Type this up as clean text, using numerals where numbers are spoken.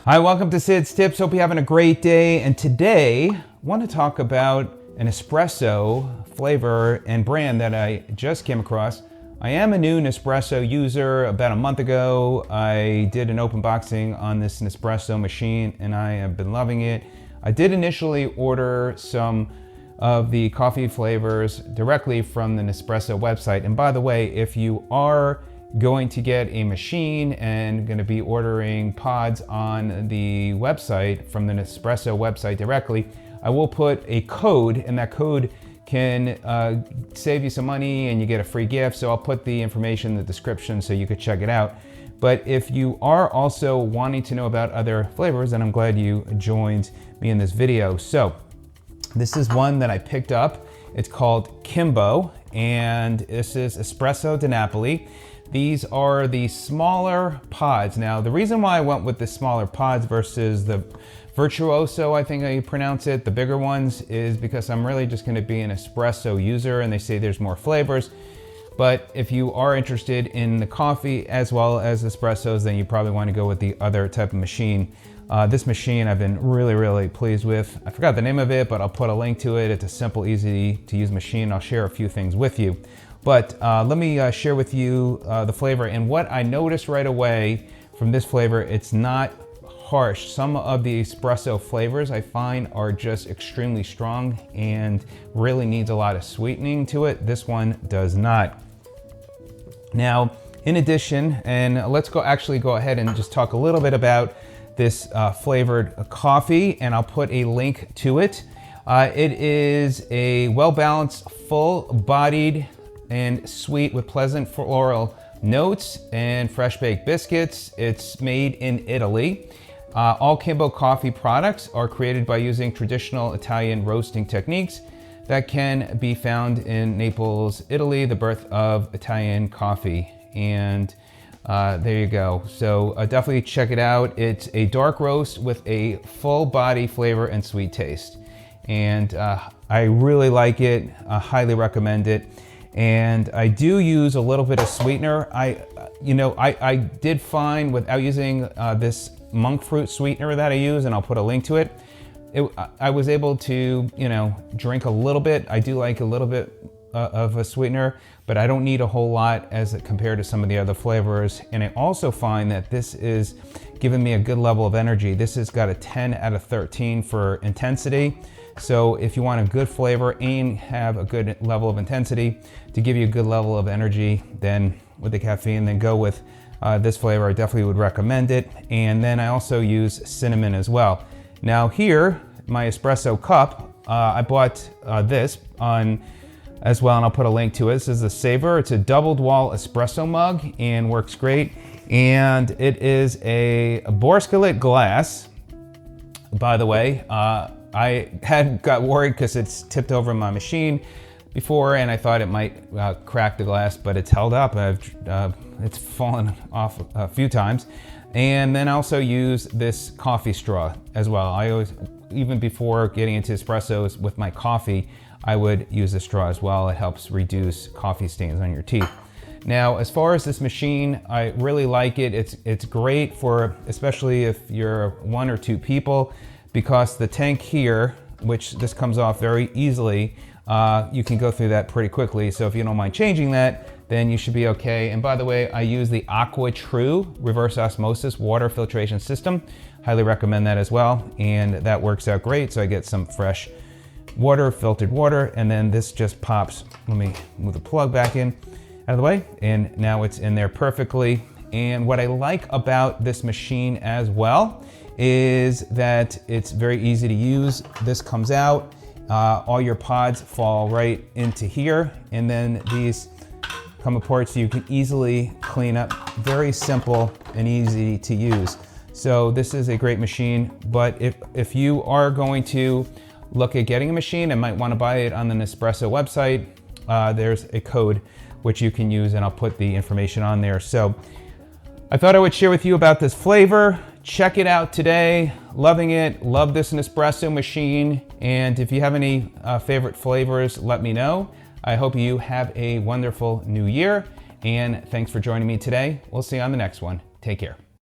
Hi, welcome to Sid's Tips. Hope you're having a great day. And today, I want to talk about an espresso flavor and brand that I just came across. I am a new Nespresso user. About a month ago, I did an open boxing on this Nespresso machine and I have been loving it. I did initially order some of the coffee flavors directly from the Nespresso website. And by the way, if you are going to get a machine and going to be ordering pods on the website from the Nespresso website directly, I will put a code, and that code can save you some money and you get a free gift. So I'll put the information in the description so you could check it out. But if you are also wanting to know about other flavors, then I'm glad you joined me in this video. So this is one that I picked up. It's called Kimbo, and this is Espresso di Napoli. These are the smaller pods. Now, the reason why I went with the smaller pods versus the Virtuoso, I think I pronounce it, the bigger ones, is because I'm really just gonna be an espresso user, and they say there's more flavors. But if you are interested in the coffee as well as espressos, then you probably wanna go with the other type of machine. This machine I've been really pleased with. I forgot the name of it, but I'll put a link to it. It's a simple, easy to use machine. I'll share a few things with you. But let me share with you the flavor. And what I noticed right away from this flavor, it's not harsh. Some of the espresso flavors I find are just extremely strong and really needs a lot of sweetening to it. This one does not. Now, in addition, and let's actually go ahead and just talk a little bit about this flavored coffee, and I'll put a link to it. It is a well-balanced, full-bodied, and sweet with pleasant floral notes and fresh baked biscuits. It's made in Italy. All Kimbo coffee products are created by using traditional Italian roasting techniques that can be found in Naples, Italy, the birth of Italian coffee. And there you go. So definitely check it out. It's a dark roast with a full body flavor and sweet taste. And I really like it. I highly recommend it. And I do use a little bit of sweetener. I did find without using this monk fruit sweetener that I use, and I'll put a link to it, I was able to, drink a little bit. I do like a little bit of a sweetener, but I don't need a whole lot as compared to some of the other flavors. And I also find that this is giving me a good level of energy. This has got a 10 out of 13 for intensity. So if you want a good flavor and have a good level of intensity to give you a good level of energy, then with the caffeine, then go with this flavor. I definitely would recommend it. And then I also use cinnamon as well. Now here, my espresso cup, I bought this on as well, and I'll put a link to it. This is a Saver. It's a doubled wall espresso mug and works great. And it is a Borskelett glass, by the way. I got worried because it's tipped over my machine before, and I thought it might crack the glass, but it's held up. It's fallen off a few times. And then I also use this coffee straw as well. I always, even before getting into espressos with my coffee, I would use the straw as well. It helps reduce coffee stains on your teeth. Now, as far as this machine, I really like it. It's great for, especially if you're one or two people, because the tank here, which this comes off very easily, you can go through that pretty quickly. So if you don't mind changing that, then you should be okay. And by the way, I use the Aqua True reverse osmosis water filtration system. Highly recommend that as well. And that works out great. So I get some fresh water, filtered water, and then this just pops. Let me move the plug back in out of the way. And now it's in there perfectly. And what I like about this machine as well is that it's very easy to use. This comes out, all your pods fall right into here, and then these come apart so you can easily clean up. Very simple and easy to use. So this is a great machine, but if you are going to look at getting a machine and might want to buy it on the Nespresso website, there's a code which you can use, and I'll put the information on there. So I thought I would share with you about this flavor. Check it out today. Loving it. Love this Nespresso machine. And if you have any favorite flavors, let me know. I hope you have a wonderful new year. And thanks for joining me today. We'll see you on the next one. Take care.